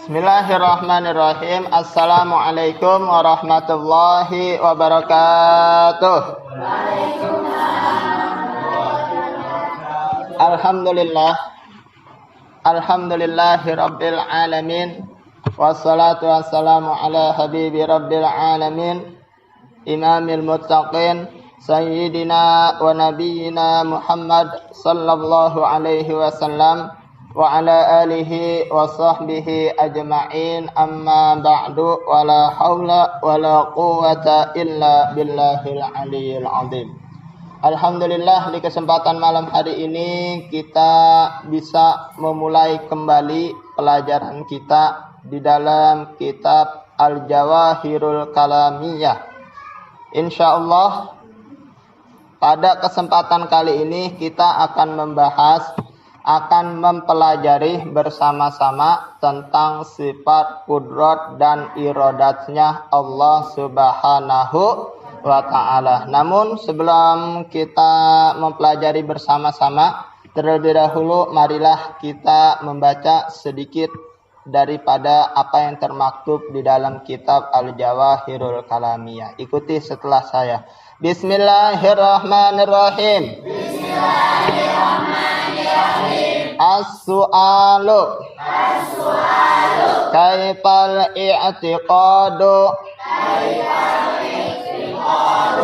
Bismillahirrahmanirrahim. Assalamualaikum warahmatullahi wabarakatuh. Alhamdulillah. Alhamdulillahi rabbil alamin. Wassalatu wassalamu ala habibi rabbil alamin. Imamil muttaqin. Sayyidina wa nabiyyina Muhammad sallallahu alaihi wasallam. Wa ala alihi wa sahbihi ajma'in, amma ba'du, wa la hawla wa la quwwata illa billahil aliyyil azim. Alhamdulillah, di kesempatan malam hari ini kita bisa memulai kembali pelajaran kita di dalam kitab Al-Jawahirul Kalamiyah. Insyaallah pada kesempatan kali ini kita akan mempelajari bersama-sama tentang sifat qudrat dan iradatnya Allah Subhanahu wa ta'ala. Namun sebelum kita mempelajari bersama-sama, terlebih dahulu marilah kita membaca sedikit daripada apa yang termaktub di dalam kitab Al-Jawahirul Kalamiyah. Ikuti setelah saya. Bismillahirrahmanirrahim. As-su'alu kaifal i'tiqadu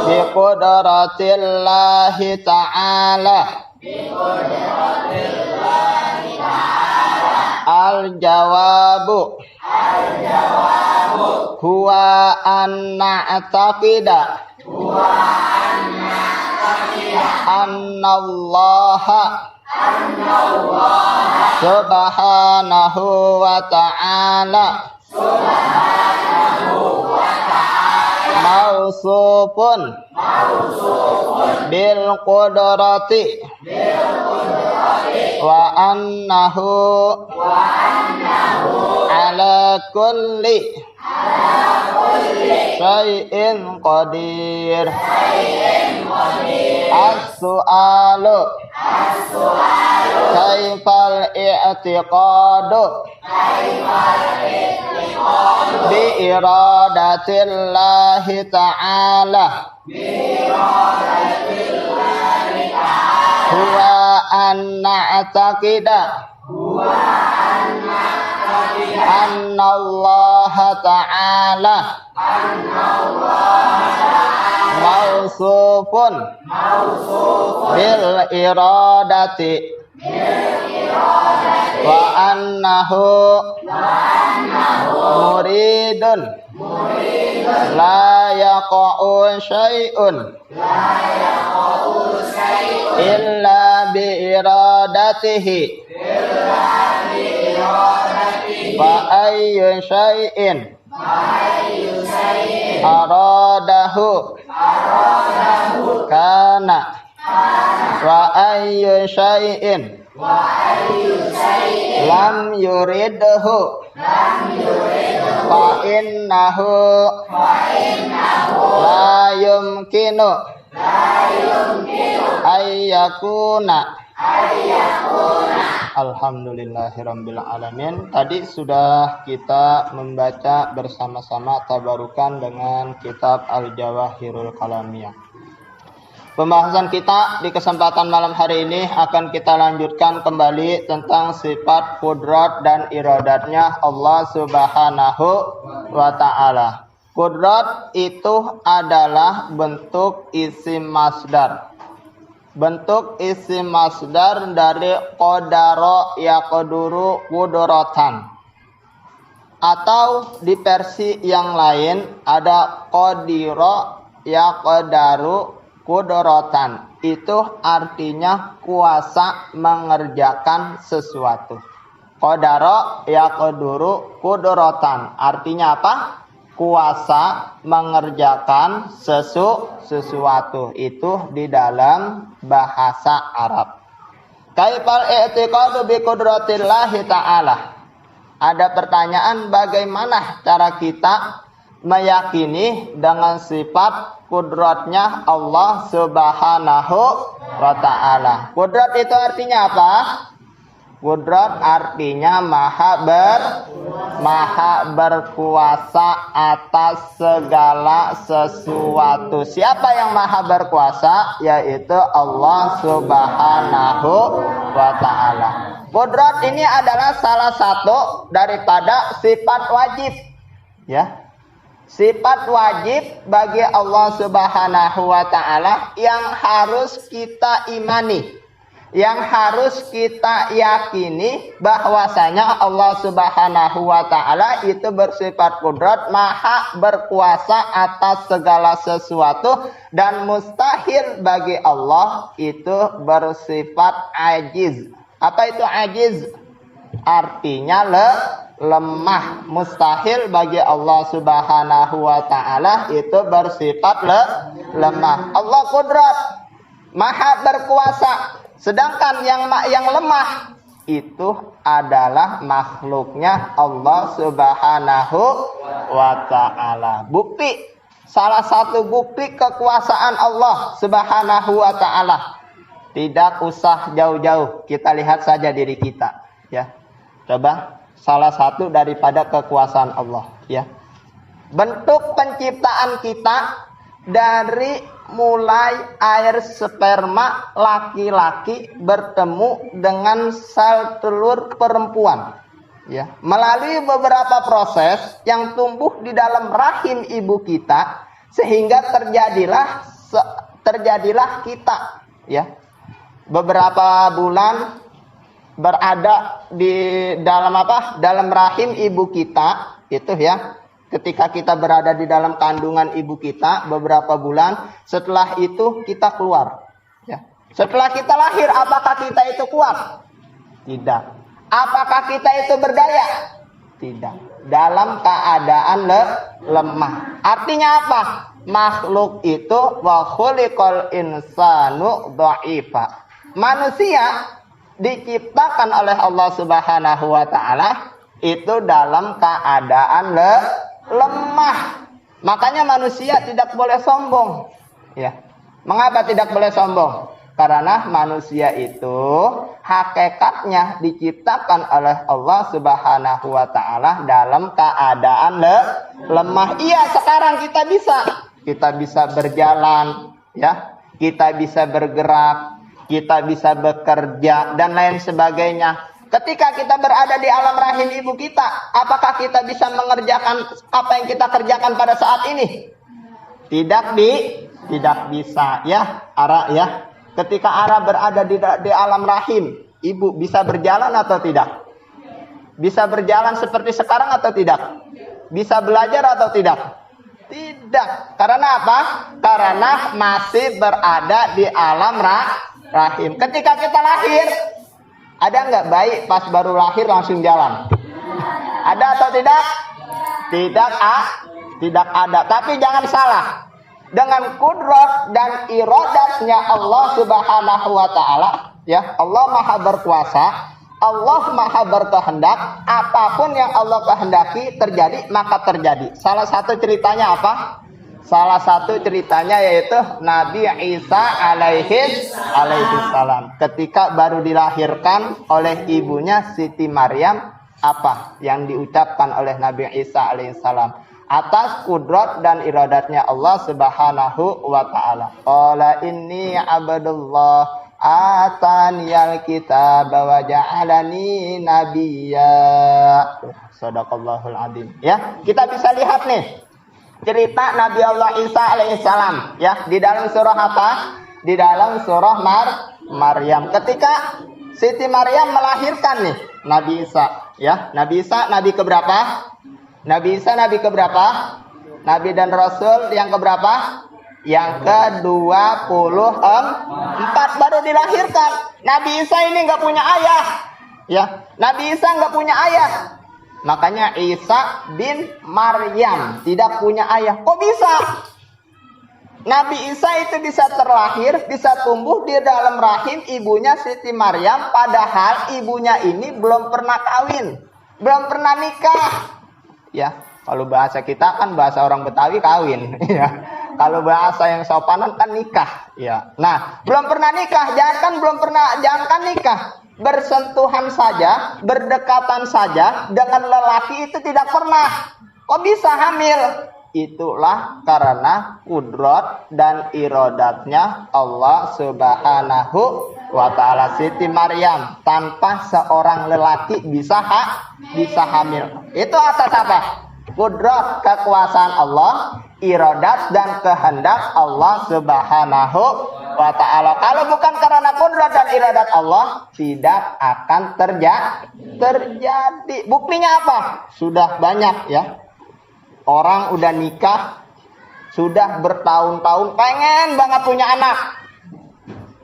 bi qudratillahi ta'ala. Al-jawabu huwa an-na'taqida annallaha subhanahu wa ta'ala mausufun bil qudrati wa annahu ala kulli syai'in qadir. As-su'alu kaifal i'tiqadu bi iradatillahi ta'ala huwa an-na'taqida annallaha ta'ala mausufun bil iradati wa annahu muridun la yaqa'u syai'un illa bi iradatihi wa ayyu syai'in aradahu kana wa ayyu syai'in lam yuridhu fa innahu la yumkinu ayyakuna. Alhamdulillahirabbil alamin. Tadi sudah kita membaca bersama-sama tabarukan dengan kitab Al-Jawahirul Kalamiyah. Pembahasan kita di kesempatan malam hari ini akan kita lanjutkan kembali tentang sifat qudrat dan iradatnya Allah Subhanahu wa ta'ala. Qudrat itu adalah bentuk isim masdar. Bentuk isim masdar dari qadara yaqduru qudratan. Atau di versi yang lain ada qadira yaqdaru qudratan. Itu artinya kuasa mengerjakan sesuatu. Qadara yaqduru qudratan. Artinya apa? Kuasa mengerjakan sesuatu. Itu di dalam bahasa Arab. Kaifal i'tiqadu bi qudratillahi ta'ala. Ada pertanyaan, bagaimana cara kita meyakini dengan sifat kudratnya Allah Subhanahu wa ta'ala. Kudrat itu artinya apa? Kudrat artinya maha Maha berkuasa atas segala sesuatu. Siapa yang maha berkuasa? Yaitu Allah Subhanahu wa ta'ala. Qudrat ini adalah salah satu daripada sifat wajib. Ya. Sifat wajib bagi Allah Subhanahu wa ta'ala yang harus kita imani, yang harus kita yakini bahwasanya Allah Subhanahu wa ta'ala itu bersifat qudrat, maha berkuasa atas segala sesuatu, dan mustahil bagi Allah itu bersifat ajiz. Apa itu ajiz? Artinya lemah. Mustahil bagi Allah Subhanahu wa ta'ala itu bersifat lemah. Allah qudrat, maha berkuasa. Sedangkan yang lemah itu adalah makhluknya Allah Subhanahu wa ta'ala. Bukti, salah satu bukti kekuasaan Allah Subhanahu wa ta'ala. Tidak usah jauh-jauh, kita lihat saja diri kita, ya. Coba salah satu daripada kekuasaan Allah, ya. Bentuk penciptaan kita dari mulai air sperma laki-laki bertemu dengan sel telur perempuan, ya, melalui beberapa proses yang tumbuh di dalam rahim ibu kita, sehingga terjadilah kita, ya. Beberapa bulan berada di dalam dalam rahim ibu kita itu, ya. Ketika kita berada di dalam kandungan ibu kita beberapa bulan, setelah itu kita keluar, ya. Setelah kita lahir, apakah kita itu kuat? Tidak. Apakah kita itu berdaya? Tidak. Dalam keadaan lemah. Artinya apa? Makhluk itu wa khuliqal insanu dha'ifa. Manusia diciptakan oleh Allah Subhanahu wa ta'ala itu dalam keadaan lemah. Makanya manusia tidak boleh sombong, ya. Mengapa tidak boleh sombong? Karena manusia itu hakikatnya diciptakan oleh Allah Subhanahu wa ta'ala dalam keadaan lemah. Iya, sekarang kita bisa berjalan, ya. Kita bisa bergerak, kita bisa bekerja, dan lain sebagainya. Ketika kita berada di alam rahim ibu kita, apakah kita bisa mengerjakan apa yang kita kerjakan pada saat ini? Tidak bisa, ya. Ara, ya. Ketika Ara berada di alam rahim ibu, bisa berjalan atau tidak? Bisa berjalan seperti sekarang atau tidak? Bisa belajar atau tidak? Tidak. Karena apa? Karena masih berada di alam rahim. Ketika kita lahir, ada nggak bayi pas baru lahir langsung jalan? Ada atau tidak? Tidak ada. Tapi jangan salah. Dengan kudrat dan iradatnya Allah Subhanahu wa ta'ala, ya, Allah maha berkuasa, Allah maha berkehendak. Apapun yang Allah kehendaki terjadi, maka terjadi. Salah satu ceritanya apa? Salah satu ceritanya yaitu Nabi Isa alaihi salam. Ketika baru dilahirkan oleh ibunya Siti Maryam, apa yang diucapkan oleh Nabi Isa alaihi salam? Atas kudrat dan iradatnya Allah Subhanahu wa ta'ala. Qala inni abdullah ataniyal kitab wa ja'alani nabiyya. Sadaqallahul adzim. Ya, kita bisa lihat nih cerita Nabi Allah Isa alaihissalam, ya, di dalam surah apa? Di dalam surah Maryam. Ketika Siti Maryam melahirkan nih Nabi Isa, ya. Nabi Isa nabi keberapa? Nabi Isa nabi keberapa? Nabi dan Rasul yang keberapa? Yang ke-24 baru dilahirkan. Nabi Isa ini nggak punya ayah, ya. Nabi Isa nggak punya ayah. Makanya Isa bin Maryam tidak punya ayah. Kok bisa? Nabi Isa itu bisa terlahir, bisa tumbuh di dalam rahim ibunya Siti Maryam, padahal ibunya ini belum pernah kawin, belum pernah nikah. Ya, kalau bahasa kita kan bahasa orang Betawi kawin, ya. Kalau bahasa yang sopanan kan nikah, ya. Nah, belum pernah nikah, jangankan nikah. bersentuhan saja, berdekatan saja dengan lelaki itu tidak pernah. Kok bisa hamil? Itulah karena kudrat dan iradatnya Allah Subhanahu wa ta'ala. Siti Maryam tanpa seorang lelaki bisa hamil. Itu atas apa? Kudrat, kekuasaan Allah, iradat dan kehendak Allah Subhanahu wa ta'ala. Kalau bukan karena kudrat dan iradat Allah, tidak akan terjadi. Buktinya apa? Sudah banyak ya. Orang udah nikah, sudah bertahun-tahun pengen banget punya anak.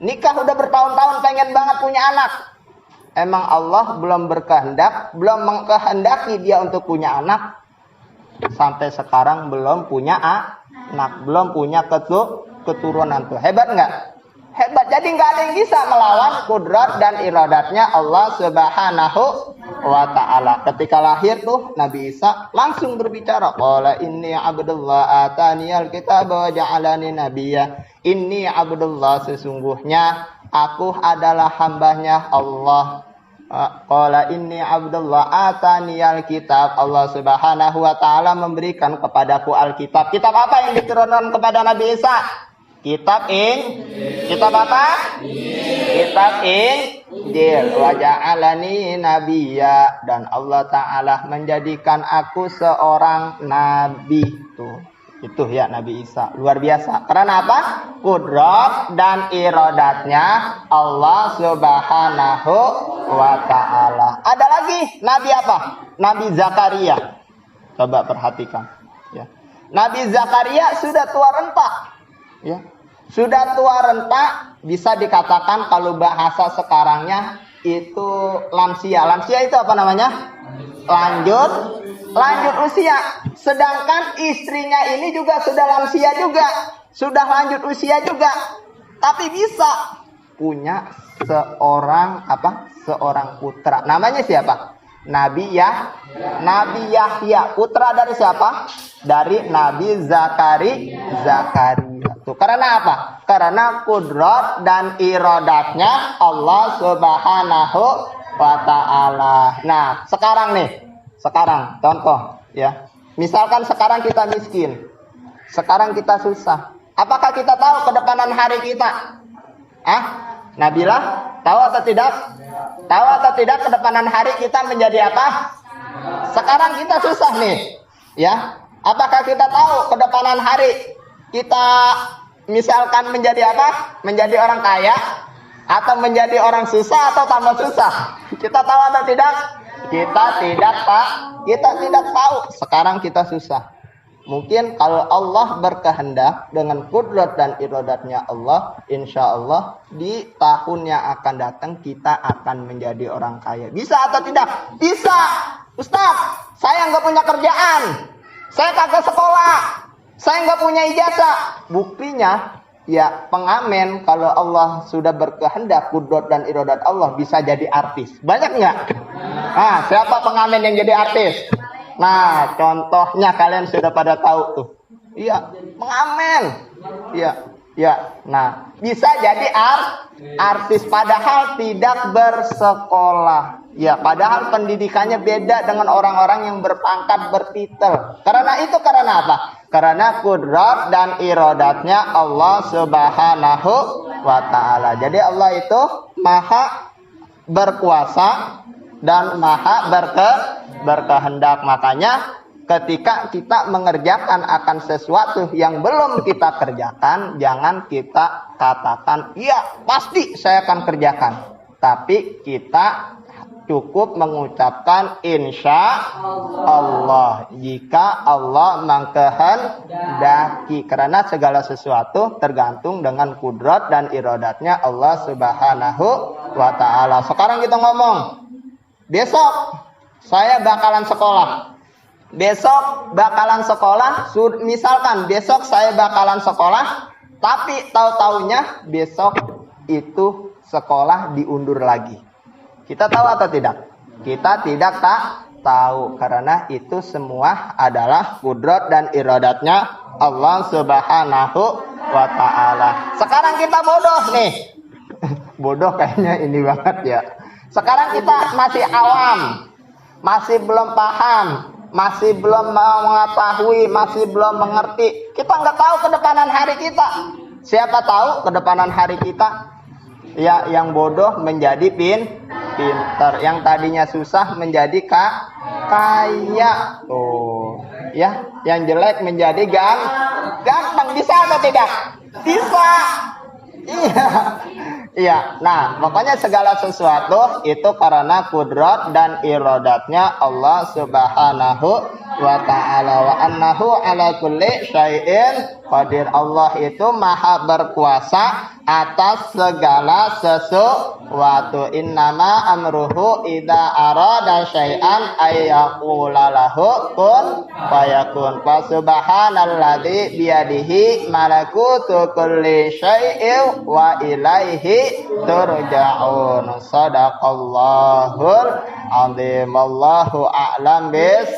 Nikah udah bertahun-tahun pengen banget punya anak. Emang Allah belum berkehendak, belum mengkehendaki dia untuk punya anak. Sampai sekarang belum punya anak, belum punya keturunan tuh. Hebat nggak? Hebat. Jadi nggak ada yang bisa melawan kudrat dan iradatnya Allah Subhanahu wa ta'ala. Ketika lahir tuh Nabi Isa langsung berbicara, qala inni abdullah ataniyal kitab wa ja'alani nabiyya. Inni abdullah, sesungguhnya aku adalah hambanya Allah. Qala inni abdullah ataniyal kitab. Allah Subhanahu wa ta'ala memberikan kepadaku Alkitab. Kitab apa yang diturunkan kepada Nabi Isa? Kitab apa? Kitab Injil. Wa ja'alani nabiyya, dan Allah Ta'ala menjadikan aku seorang nabi. Itu ya Nabi Isa. Luar biasa. Karena apa? Kudrat dan iradatnya Allah Subhanahu wa ta'ala. Ada lagi Nabi apa? Nabi Zakaria. Coba perhatikan ya. Nabi Zakaria sudah tua renta ya. Sudah tua renta, bisa dikatakan kalau bahasa sekarangnya itu lansia. Lansia itu apa namanya? Lanjut usia. Sedangkan istrinya ini juga sudah lansia juga, sudah lanjut usia juga. Tapi bisa punya seorang putra. Namanya siapa? Nabi Yahya. Putra dari siapa? Dari Nabi Zakaria. Tuh, karena apa? Karena kudrat dan iradatnya Allah Subhanahu wa ta'ala. Nah, sekarang contoh ya. Misalkan sekarang kita miskin. Sekarang kita susah. Apakah kita tahu kedepanan hari kita? Nabila, tahu atau tidak? Tahu atau tidak kedepanan hari kita menjadi apa? Sekarang kita susah nih. Ya. Apakah kita tahu kedepanan hari kita misalkan menjadi apa? Menjadi orang kaya atau menjadi orang susah atau tambah susah? Kita tahu atau tidak? Kita tidak tahu. Sekarang kita susah. Mungkin kalau Allah berkehendak dengan kudrat dan iradatnya Allah, insya Allah di tahun yang akan datang kita akan menjadi orang kaya. Bisa atau tidak? Bisa. Ustaz, saya nggak punya kerjaan. Saya kagak sekolah. Saya nggak punya ijazah. Buktinya, ya pengamen kalau Allah sudah berkehendak, kudrat dan iradat Allah bisa jadi artis. Banyak nggak? Nah, siapa pengamen yang jadi artis? Nah, contohnya kalian sudah pada tahu tuh. Iya, pengamen. Iya. Nah, bisa jadi artis padahal tidak bersekolah. Ya, padahal pendidikannya beda dengan orang-orang yang berpangkat, bertitel. Karena apa? Karena kudrat dan iradatnya Allah Subhanahu wa ta'ala. Jadi Allah itu maha berkuasa dan maha berkehendak. Makanya ketika kita mengerjakan akan sesuatu yang belum kita kerjakan, jangan kita katakan, iya pasti saya akan kerjakan. Tapi kita cukup mengucapkan insya Allah jika Allah mengkehendaki, karena segala sesuatu tergantung dengan kudrat dan iradatnya Allah Subhanahu wa ta'ala. Sekarang kita ngomong, besok saya bakalan sekolah. Misalkan besok saya bakalan sekolah, tapi tahu-taunya besok itu sekolah diundur lagi. Kita tahu atau tidak? Kita tidak tahu, karena itu semua adalah kudrat dan iradatnya Allah Subhanahu wa ta'ala. Sekarang kita bodoh nih. Bodoh kayaknya ini banget ya. Sekarang kita masih awam, masih belum paham, masih belum mengetahui, masih belum mengerti. Kita nggak tahu kedepanan hari kita. Siapa tahu kedepanan hari kita? Ya, yang bodoh menjadi pintar, yang tadinya susah menjadi kaya. Oh, ya, yang jelek menjadi gampang. Bisa atau tidak? Bisa. Iya. Iya, nah pokoknya segala sesuatu itu karena kudrat dan iradatnya Allah Subhanahu wa ta'ala, wa annahu ala kulli syai'in qadir. Allah itu maha berkuasa atas segala sesuatu. Innama amruhu idza arada syai'an ayyaqula lahu kun fayakun. Fa subhanalladzi biyadihi malakutu kulli syai'in wa ilaihi turja'un. Sadaqallahul azim. Allahu a'lam bis